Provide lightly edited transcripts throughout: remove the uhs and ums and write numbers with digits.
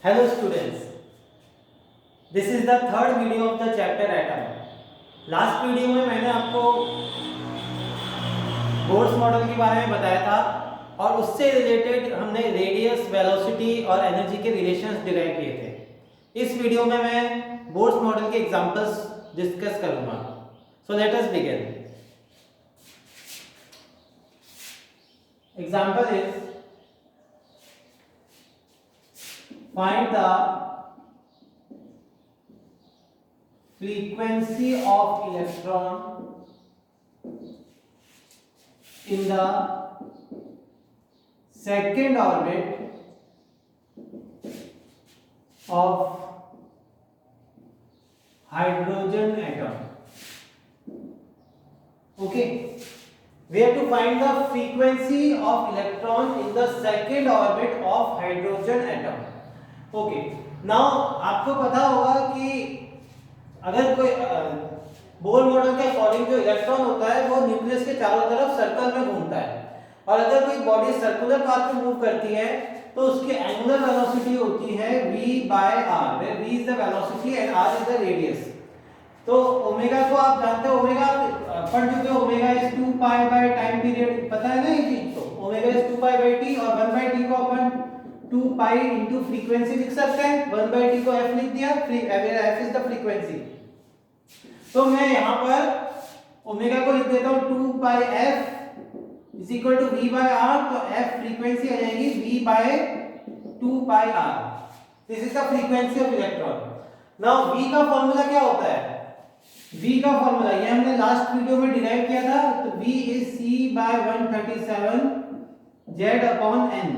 Hello students, this is the third video of the chapter atom. Last video में मैंने आपको Bohr's model के बारे में बताया था और उससे रिलेटेड हमने रेडियस, वेलोसिटी और एनर्जी के रिलेशंस डिराइव किए थे। इस वीडियो में मैं बोर्स मॉडल के एग्जांपल्स डिस्कस करूंगा। So let us begin. Example is find the frequency of electron in the second orbit of hydrogen atom. Okay, we have to find the frequency of electron in the second orbit of hydrogen atom. Okay, now आपको पता होगा कि अगर कोई Bohr model के according जो electron होता है वो न्यूक्लियस के चारों तरफ सर्कल में घूमता है और अगर कोई बॉडी सर्कुलर पाथ में मूव करती है तो उसकी एंगुलर वेलोसिटी होती है v by r, where v is the velocity and r is the radius। तो ओमेगा को आप जानते हो, ओमेगा पढ़ चुके हो, omega is 2 pi by time period, पता है ना ये चीज। तो omega is 2 pi by t और 1 बाय t को अपन 2 पाई इनटू फ्रीक्वेंसी लिख सकते हैं। 1 बाय t को f लिख दिया, f इज द फ्रीक्वेंसी। तो मैं यहां पर ओमेगा को लिख देता हूं 2 pi f is equal to v by r। तो f फ्रीक्वेंसी आ जाएगी v by 2 pi r। This is the frequency of electron. Now v का फार्मूला क्या होता है? v का फार्मूला ये हमने लास्ट वीडियो में डिराइव किया था। तो v is c by 137 z upon n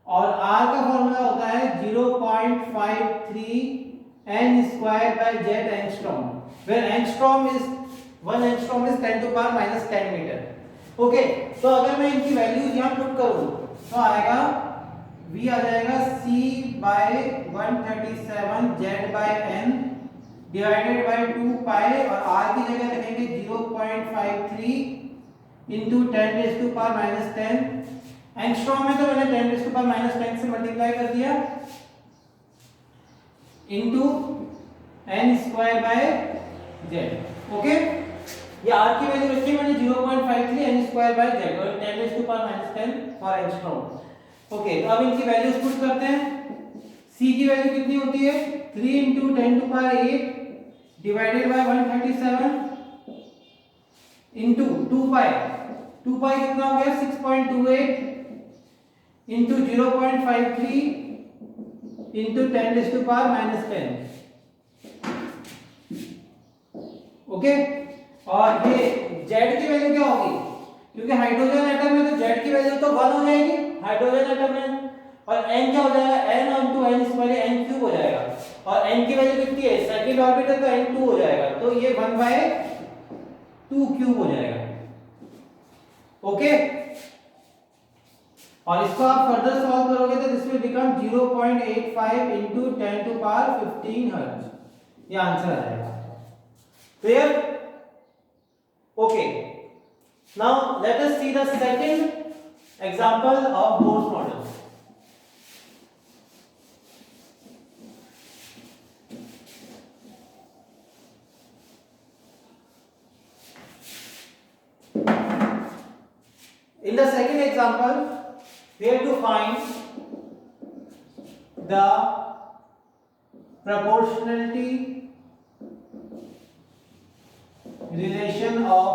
और r का फार्मूला होता है 0.53 n square by z angstrom, where angstrom is 1 angstrom is 10 to power minus 10 metre. Okay, तो अगर मैं इनकी वैल्यूज यहां पुट करूं तो आएगा v आ जाएगा c by 137 z by n divided by 2 pi और r की जगह रखेंगे 0.53 into 10 raise to power minus 10। Angstrom में तो मैंने 10 रेज़ टू पावर माइनस 10 से मल्टीप्लाई कर दिया into n square by z। Okay, ये r की वैल्यू रखी मैंने 0.53 n स्क्वायर बाय z और 10 raise to power minus 10 for angstrom. Okay, तो अब इनकी वैल्यूज पुट करते हैं। c की वैल्यू कितनी होती है? 3 into 10 to power 8 divided by 137 into 2 pi. 2 pi कितना हो गया? 6.28 into 0.53 into 10 raise to power minus 10। Okay, और ये z की वैल्यू क्या होगी? क्योंकि हाइड्रोजन एटम में तो z की वैल्यू तो 1 हो जाएगी हाइड्रोजन एटम में, और n क्या हो जाएगा? n into n square n cube हो जाएगा और n की वैल्यू कितनी है? सेकंड ऑर्बिट है तो n 2 हो जाएगा, तो ये 1/2 क्यूब हो जाएगा। ओके, और इसको आप फर्दर सॉल्व करोगे तो this will become 0.85 into 10 to power 15 hertz. ये आंसर आ जाएगा। Clear? Okay, now let us see the second example of Bohr's model. In the second example, we have to find the proportionality relation of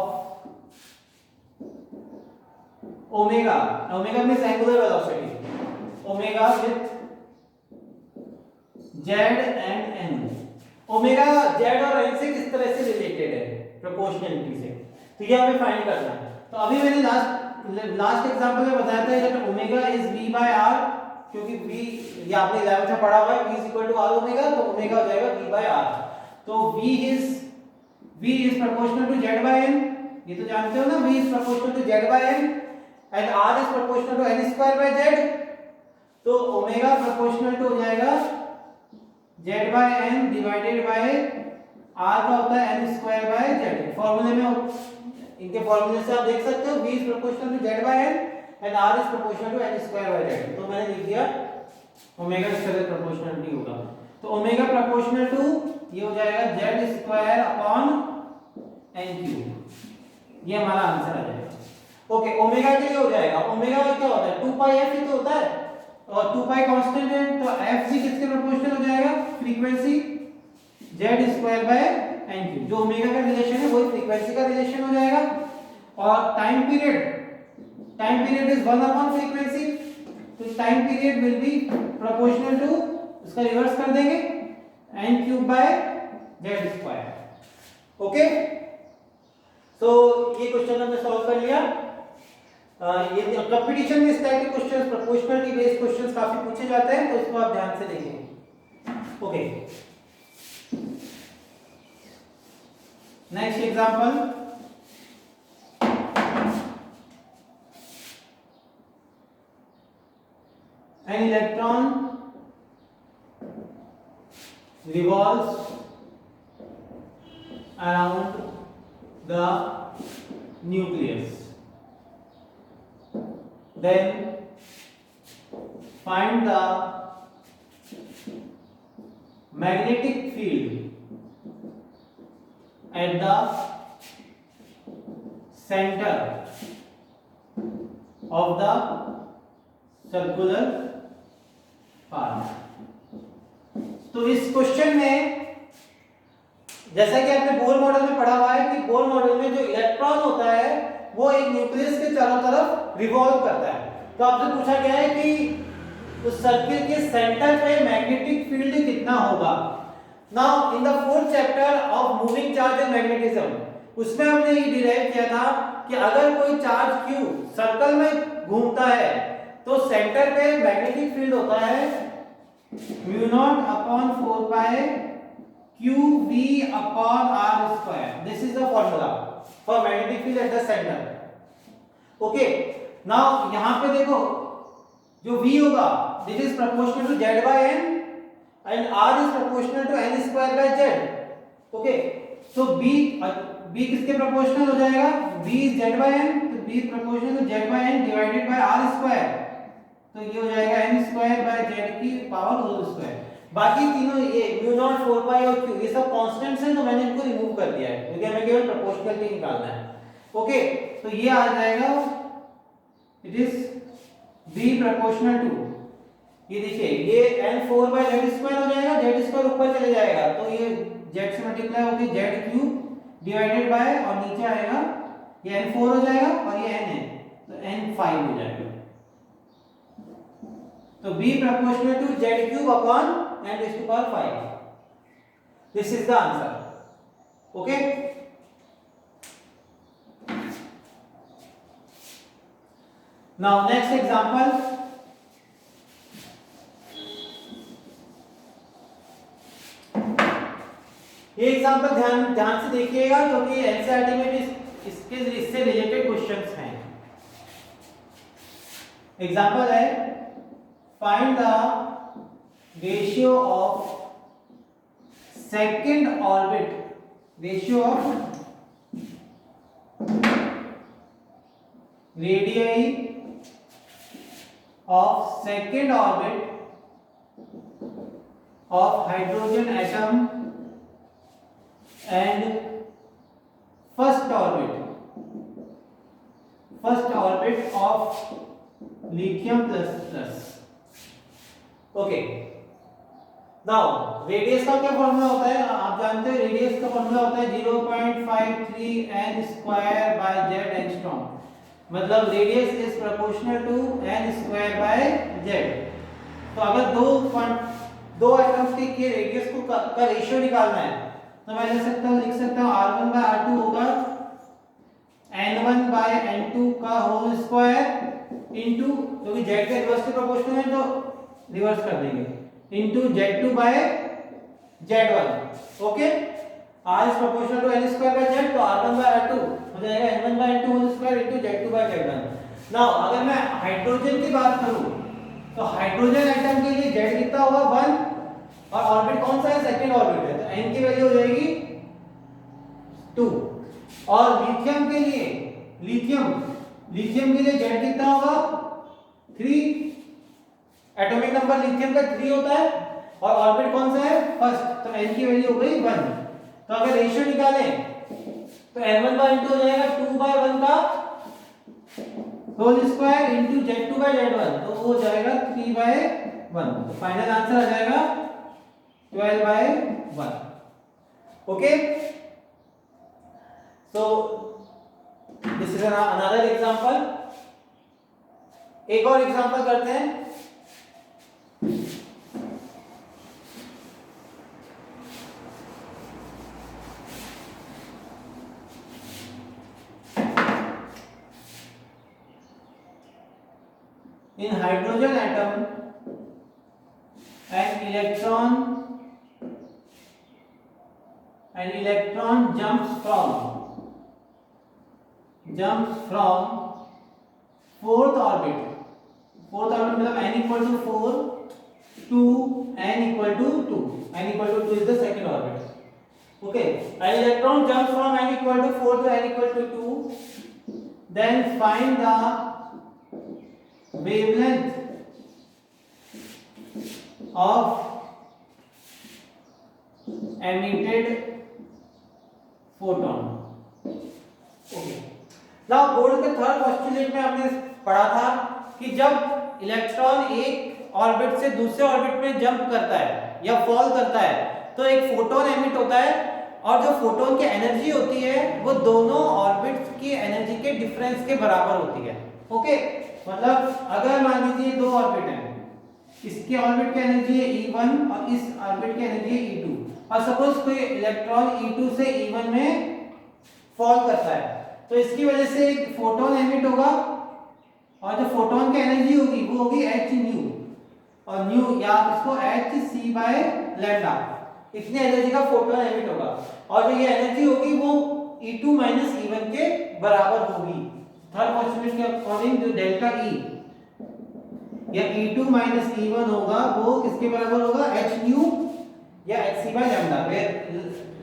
omega. Omega means angular velocity. Omega with z and n. Omega z और n से किस तरह से related है? Proportionality से। तो ये हमें फाइंड करना है। तो अभी मैंने लास्ट एग्जांपल में बताया था that omega is v by r, क्योंकि v ये आपने 11th में पढ़ा हुआ है, v is equal to r omega, तो ओमेगा हो जाएगा v बाय r। तो v is proportional to z by n, ये तो जानते हो ना, v is proportional to z by n and r is proportional to n square by z। तो ओमेगा प्रोपोर्शनल टू हो जाएगा z by n divided by r का होता है n स्क्वायर बाय z। फार्मूले में इनके फॉर्मूले से आप देख सकते हो v is proportional to z by n and r is proportional to n square by z। तो मैंने लिख दिया ओमेगा इसके साथ प्रोपोर्शनलिटी होगा, तो ओमेगा प्रोपोर्शनल टू ये हो जाएगा z square upon n cube, ये हमारा आंसर आ जाएगा। ओके, ओमेगा के लिए हो जाएगा, ओमेगा क्या होता है 2 पाई f ही तो होता है, और 2 पाई कांस्टेंट है, तो f जी किसके प्रोपोर्शनल हो जाएगा, frequency z square by n cube, जो ओमेगा का रिलेशन है वही फ्रीक्वेंसी का रिलेशन हो जाएगा। और time period is 1 upon frequency, तो time period will be proportional to, इसका रिवर्स कर देंगे n cube by z square. Okay, तो ये क्वेश्चन हमने सॉल्व कर लिया। ये कंपटीशन में इस टाइप के क्वेश्चंस, प्रोपोर्शनलिटी बेस्ड क्वेश्चंस काफी पूछे जाते हैं, तो इसको आप ध्यान से देखेंगे। Okay, next example, an electron revolves around the nucleus, then find the magnetic field at the center of the circular path। तो इस क्वेश्चन में जैसा कि आपने बोर मॉडल में पढ़ा हुआ है कि बोर मॉडल में जो इलेक्ट्रॉन होता है वो एक न्यूक्लियस के चारों तरफ रिवॉल्व करता है, तो आपसे पूछा गया है कि उस सर्किल के सेंटर पे मैग्नेटिक फील्ड कितना होगा। Now in the 4th chapter of moving charge and magnetism, उसमें हमने ये डिराइव किया था कि अगर कोई चार्ज q सर्कल में घूमता है तो सेंटर पे मैग्नेटिक फील्ड होता है mu naught upon 4 pi qv upon r square. This is the formula for magnetic field at the centre. Okay, now यहां पे देखो जो v होगा this is proportional to z by n and r is proportional to n square by z। ओके, तो b किसके proportional हो जाएगा, b is z by n, तो b proportional to z by n divided by r square, तो ये हो जाएगा n स्क्वायर बाय z की पावर होल स्क्वायर। बाकी तीनों ये म्यू नॉट 4 पाई और q ये सब कांस्टेंट्स हैं, तो मैंने इनको रिमूव कर दिया है क्योंकि हमें केवल प्रोपोर्शनलिटी निकालना है। ओके, तो ये आ जाएगा it is b proportional to, ये देखिए ये n 4 बाय z स्क्वायर हो जाएगा, z स्क्वायर ऊपर चले जाएगा तो ये z से मल्टीप्लाई होगी z क्यूब डिवाइडेड बाय, और नीचे आएगा ये n 4 हो जाएगा और ये n है तो n 5 हो जाएगा, तो b proportional to z cube upon n raised to power 5, this is the answer। okay, now next example, ये एग्जांपल ध्यान से देखिएगा क्योंकि एनसीईआरटी में भी इससे रिलेटेड क्वेश्चंस हैं। एग्जांपल है find the ratio of second orbit, ratio of radii of second orbit of hydrogen atom and first orbit of lithium plus। Okay, now radius का क्या फॉर्मूला होता है, आप जानते हैं रेडियस का फॉर्मूला होता है 0.53 n square by z angstrom, मतलब radius is proportional to n square by z। तो अगर दो एटम्स के रेडियस को का रेशियो निकालना है तो मैं लिख सकता हूं r1 बाय r2 होगा n1 बाय n2 का होल स्क्वायर इनटू, क्योंकि z के रिवर्स के प्रोपोर्शनल है तो रिवर्स कर देंगे, into z2 by z1। Okay, r is proportional to n square by z, तो r1 बाय r2 हो जाएगा n1 by n2 whole square into z2 by z1। Now अगर मैं हाइड्रोजन की बात करूं तो हाइड्रोजन एटम के लिए z कितना होगा 1, और ऑर्बिट कौन सा है, सेकंड ऑर्बिट है, तो n की वैल्यू हो जाएगी 2। और लिथियम के लिए z कितना होगा 3, एटॉमिक नंबर लिथियम का 3 होता है और ऑर्बिट कौन सा है, फर्स्ट, तो n की वैल्यू हो गई 1। तो अगर रेशियो निकालें तो n1 का इंटू हो जाएगा 2/1 का होल स्क्वायर इंटू Z2/Z1, तो वो हो जाएगा 3/1। तो फाइनल आंसर आ जाएगा 12/1। Okay, so this is another example. एक और एग्जांपल करते हैं। In hydrogen atom, an electron jumps from fourth orbit मतलब n equal to 4 to n equal to 2. n equal to 2 is the second orbit. Okay, an electron jumps from n equal to 4 to n equal to 2. Then find the wavelength of emitted photon. Okay, now board के third postulate में हमने पढ़ा था कि जब electron एक orbit से दूसरे ऑर्बिट में जंप करता है या फॉल करता है तो एक फोटोन एमिट होता है, और जो फोटोन की एनर्जी होती है वो दोनों ऑर्बिट्स की एनर्जी के डिफरेंस के बराबर होती है। ओके, मतलब अगर मान लीजिए दो ऑर्बिट हैं, इसकी ऑर्बिट की एनर्जी है E1 और इस ऑर्बिट की एनर्जी है E2, और सपोज कोई इलेक्ट्रॉन E2 से E1 में फॉल करता है तो इसकी वजह से एक फोटोन एमिट होगा, और जो फोटोन की एनर्जी होगी वो होगी h न्यू, और न्यू या इसको hc/λ, इतनी एनर्जी का फोटोन एमिट होगा, और जो ये एनर्जी होगी वो E2 E1 के बराबर होगी। थर्ड पोस्टुलेट के अकॉर्डिंग जो डेल्टा E या E2 E1 होगा वो किसके बराबर होगा, h न्यू या hc/λ, where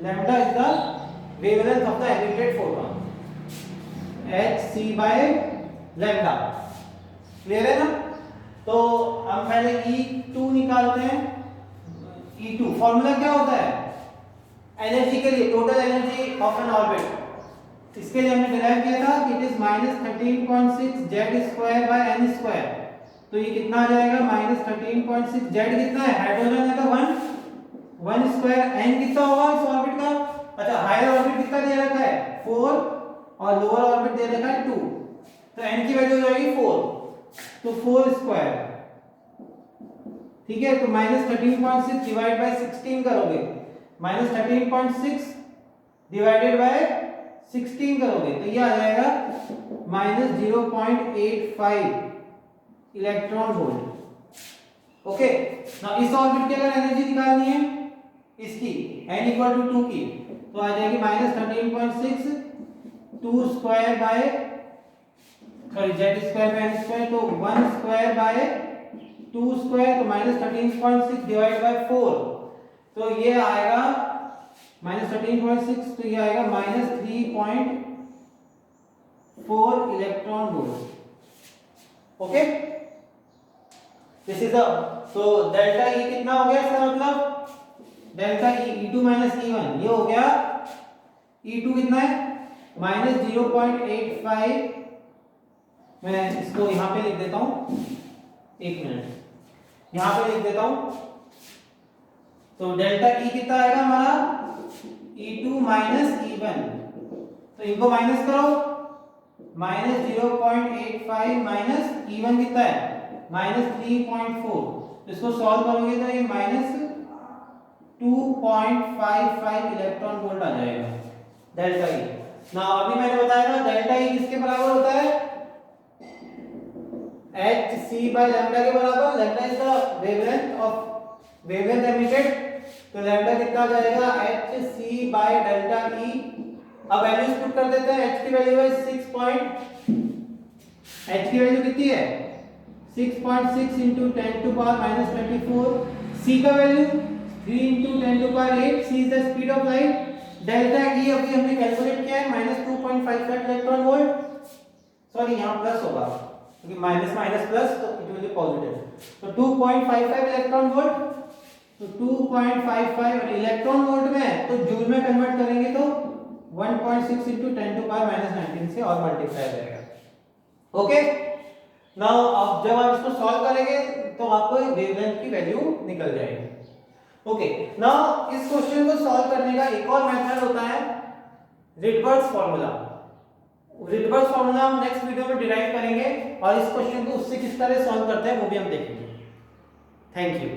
lambda is the wavelength of the emitted photon, hc/λ। Clear है ना? तो हम पहले E2 निकालते हैं। E2 फॉर्मूला क्या होता है एनर्जी के लिए, total energy of N orbit, इसके लिए हमने डिराइव किया था कि इट इज -13.6 Z²/n²। तो ये कितना आ जाएगा, -13.6 Z कितना है, हाइड्रोजन है तो 1 स्क्वायर, n कितना होगा इस ऑर्बिट का, अच्छा हायर ऑर्बिट कितना दे रखा है 4 और लोअर ऑर्बिट दे रखा है 2, तो n की वैल्यू हो जाएगी 4, तो 4 स्क्वायर, ठीक है। तो -13.6 डिवाइड बाय 16 करोगे, -13.6 डिवाइडेड बाय 16 करोगे तो ये आ जाएगा -0.85 इलेक्ट्रॉन वोल्ट। ओके, नाउ इस ऑर्बिट की अगर एनर्जी निकालनी है इसकी n = 2 की, तो आ जाएगी -13.6 2 स्क्वायर बाय Z²/n², तो 1 स्क्वायर बाय 2 स्क्वायर, तो -13.6 डिवाइड बाय 4, तो ये आएगा -13.6, तो ये आएगा -3.4 electron volt. Okay, this is the, तो डेल्टा E कितना हो गया, इसका मतलब डेल्टा E2 E1 ये हो गया, E2 कितना है -0.85, मैं इसको यहां पे लिख देता हूं, एक मिनट यहां पे लिख देता हूं। तो डेल्टा E कितना आएगा हमारा E2 E1, तो इनको माइनस करो, -0.85 माइनस E1 कितना है -3.4, इसको सॉल्व करोगे तो ये -2.55 इलेक्ट्रॉन वोल्ट आ जाएगा डेल्टा E। ना अभी मैंने बताया था डेल्टा E किसके बराबर होता है, hc/λ के बराबर। Lambda is the wavelength emitted, तो लैम्डा कितना आ जाएगा hc/ΔE। अब वैल्यूज पुट कर देते हैं, h की वैल्यू है 6. h की वैल्यू कितनी है 6.6 × 10⁻⁻24, c का value 3 × 10⁸, c is the speed of light. Delta E अभी हमने कैलकुलेट किया है -2.55 इलेक्ट्रॉन वोल्ट, सॉरी यहां प्लस होगा क्योंकि माइनस माइनस प्लस तो इट विल बी पॉजिटिव। तो 2.55 इलेक्ट्रॉन वोल्ट, तो 2.55 और इलेक्ट्रॉन वोल्ट में तो जूल में कन्वर्ट करेंगे तो 1.6 into 10 to power minus 19 से और मल्टीप्लाई हो जाएगा। ओके, नाउ अब जब आप इसको सॉल्व करेंगे तो आपको वेवलेंथ की वैल्यू निकल जाएगी। ओके, नाउ इस क्वेश्चन को सॉल्व करने का एक और मेथड होता है रिटबर्ड्स फार्मूला। रिटबर्ड्स फार्मूला हम नेक्स्ट वीडियो में डिराइव करेंगे और इस क्वेश्चन को उससे किस तरह सॉल्व करते हैं वो भी हम देखेंगे। Thank you.